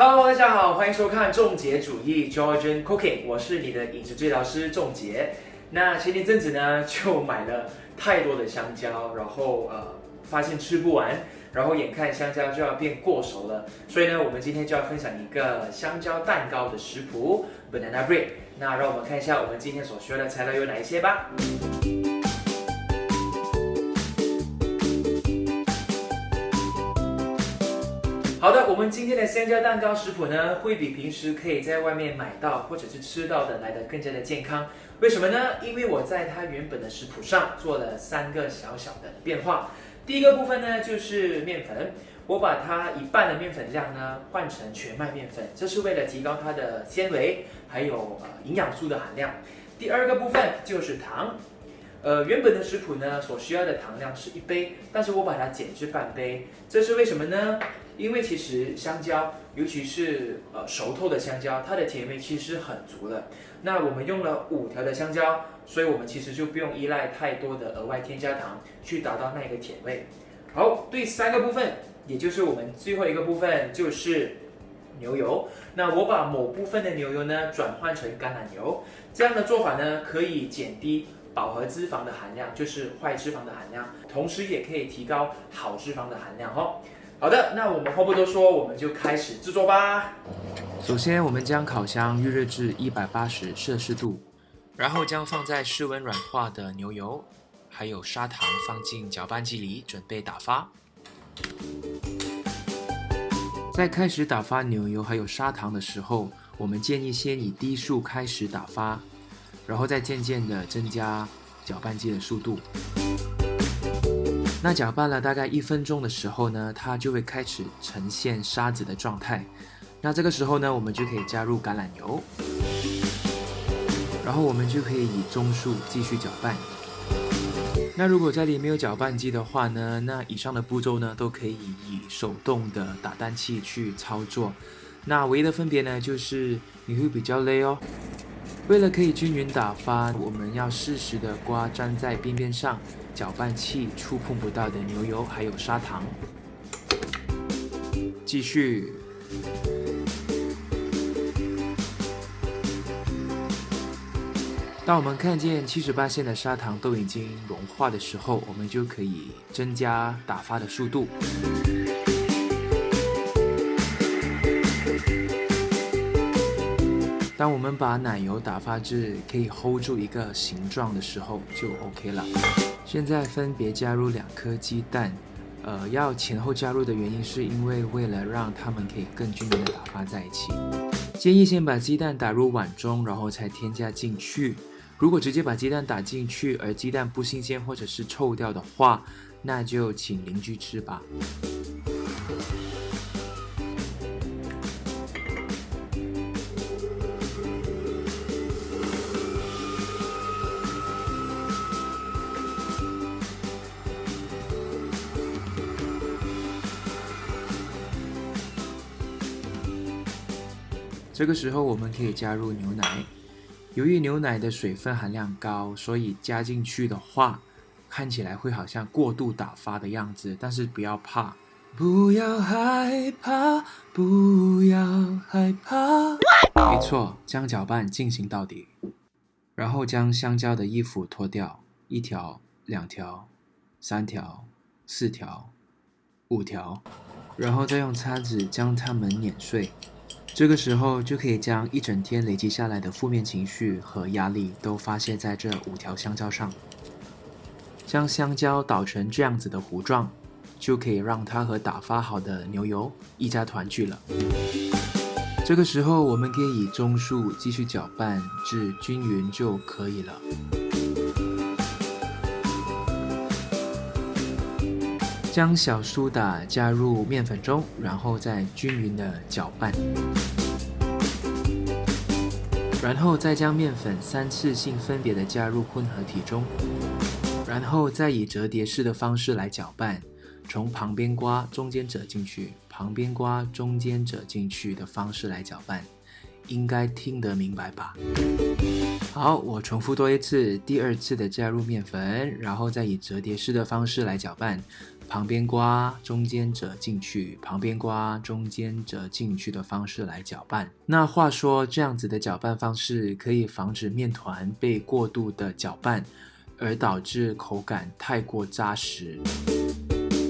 Hello， 大家好，欢迎收看仲杰主义 Georgian Cooking， 我是你的饮食治疗师仲杰。那前一阵子呢，就买了太多的香蕉，然后发现吃不完，然后眼看香蕉就要变过熟了，所以呢，我们今天就要分享一个香蕉蛋糕的食谱 Banana Bread。那让我们看一下我们今天所需要的材料有哪一些吧。好的，我们今天的香蕉蛋糕食谱呢，会比平时可以在外面买到或者是吃到的来得更加的健康。为什么呢？因为我在它原本的食谱上做了3个小小的变化。第一个部分呢，就是面粉，我把它一半的面粉量呢换成全麦面粉，这是为了提高它的纤维还有营养素的含量。第二个部分就是糖。原本的食谱呢所需要的糖量是1杯，但是我把它减至半杯，这是为什么呢？因为其实香蕉，尤其是熟透的香蕉，它的甜味其实很足了。那我们用了5条的香蕉，所以我们其实就不用依赖太多的额外添加糖去达到那个甜味。好，第3个部分，也就是我们最后一个部分，就是牛油。那我把某部分的牛油呢转换成橄榄油，这样的做法呢可以减低饱和脂肪的含量，就是坏脂肪的含量，同时也可以提高好脂肪的含量哦。好的，那我们话不多说，我们就开始制作吧。首先，我们将烤箱预热至180摄氏度，然后将放在室温软化的牛油还有砂糖放进搅拌机里，准备打发。在开始打发牛油还有砂糖的时候，我们建议先以低速开始打发，然后再渐渐的增加搅拌机的速度。那搅拌了大概1分钟的时候呢，它就会开始呈现沙子的状态。那这个时候呢，我们就可以加入橄榄油，然后我们就可以以中速继续搅拌。那如果家里没有搅拌机的话呢，那以上的步骤呢都可以以手动的打蛋器去操作。那唯一的分别呢，就是你会比较累哦。为了可以均匀打发，我们要适时的刮粘在边边上搅拌器触碰不到的牛油还有砂糖。继续。当我们看见78%的砂糖都已经融化的时候，我们就可以增加打发的速度。当我们把奶油打发至可以 hold 住一个形状的时候，就 OK 了。现在分别加入2颗鸡蛋，要前后加入的原因是因为了让它们可以更均匀的打发在一起。建议先把鸡蛋打入碗中，然后才添加进去。如果直接把鸡蛋打进去，而鸡蛋不新鲜或者是臭掉的话，那就请邻居吃吧。这个时候我们可以加入牛奶。由于牛奶的水分含量高，所以加进去的话，看起来会好像过度打发的样子，但是不要怕，不要害怕，不要害怕。没错，将搅拌进行到底，然后将香蕉的衣服脱掉，1条、2条、3条、4条、5条，然后再用叉子将它们碾碎。这个时候就可以将一整天累积下来的负面情绪和压力都发泄在这5条香蕉上。将香蕉捣成这样子的糊状，就可以让它和打发好的牛油一家团聚了。这个时候我们可以以中速继续搅拌至均匀就可以了。将小苏打加入面粉中，然后再均匀的搅拌，然后再将面粉3次性分别的加入混合体中，然后再以折叠式的方式来搅拌，从旁边刮中间折进去，旁边刮中间折进去的方式来搅拌，应该听得明白吧？好，我重复多一次，第2次的加入面粉，然后再以折叠式的方式来搅拌，旁边刮，中间折进去，旁边刮，中间折进去的方式来搅拌。那话说，这样子的搅拌方式可以防止面团被过度的搅拌，而导致口感太过扎实。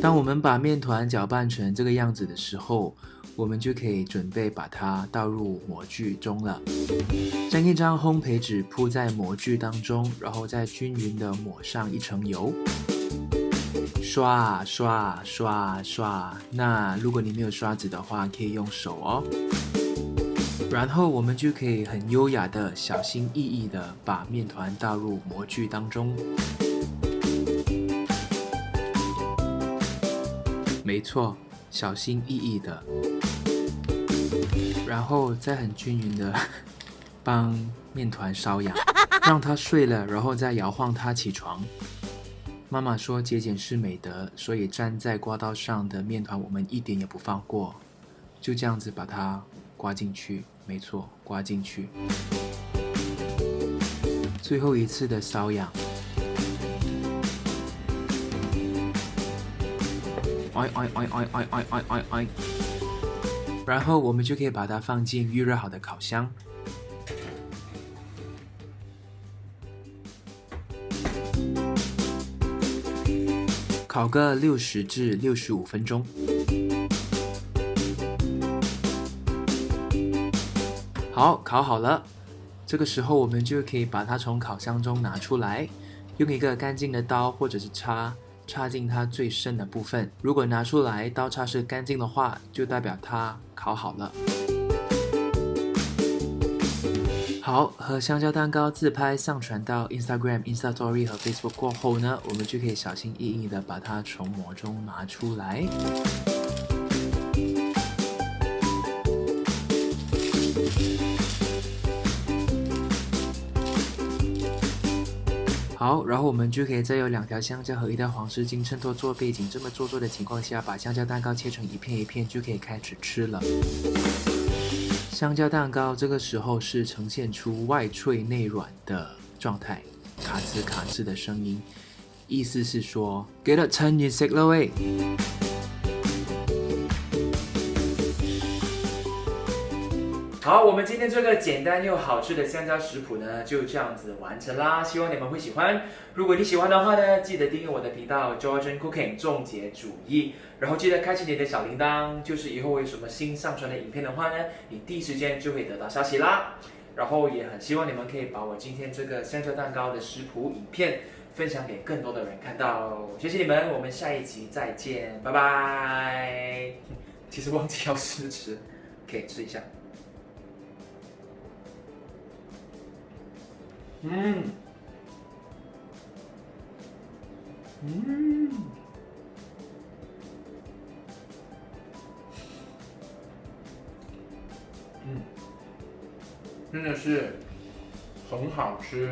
当我们把面团搅拌成这个样子的时候，我们就可以准备把它倒入模具中了。将一张烘焙纸铺在模具当中，然后再均匀的抹上一层油。刷刷刷刷，那如果你没有刷子的话，可以用手哦。然后我们就可以很优雅的、小心翼翼的把面团倒入模具当中。没错，小心翼翼的。然后再很均匀的帮面团瘙痒，让它碎了，然后再摇晃它起床。妈妈说节俭是美德，所以粘在刮刀上的面团我们一点也不放过，就这样子把它刮进去。没错，刮进去。最后一次的瘙痒。然后我们就可以把它放进预热好的烤箱。烤个60至65分钟。好，烤好了。这个时候我们就可以把它从烤箱中拿出来，用一个干净的刀或者是叉插进它最深的部分。如果拿出来刀叉是干净的话，就代表它烤好了。好，和香蕉蛋糕自拍上传到 Instagram、Insta Story 和 Facebook 过后呢，我们就可以小心翼翼的把它从模中拿出来。好，然后我们就可以再有2条香蕉和1条黄丝巾衬托做背景。这么做的情况下，把香蕉蛋糕切成一片一片，就可以开始吃了。香蕉蛋糕这个时候是呈现出外脆内软的状态，卡吱卡吱的声音，意思是说，記得趁熱食啦喂。好，我们今天这个简单又好吃的香蕉食谱呢，就这样子完成啦。希望你们会喜欢。如果你喜欢的话呢，记得订阅我的频道 Georgian Cooking 重节主义，然后记得开启你的小铃铛，就是以后我有什么新上传的影片的话呢，你第一时间就会得到消息啦。然后也很希望你们可以把我今天这个香蕉蛋糕的食谱影片分享给更多的人看到。谢谢你们，我们下一集再见，拜拜。其实忘记要试吃，可以吃一下。真的是很好吃。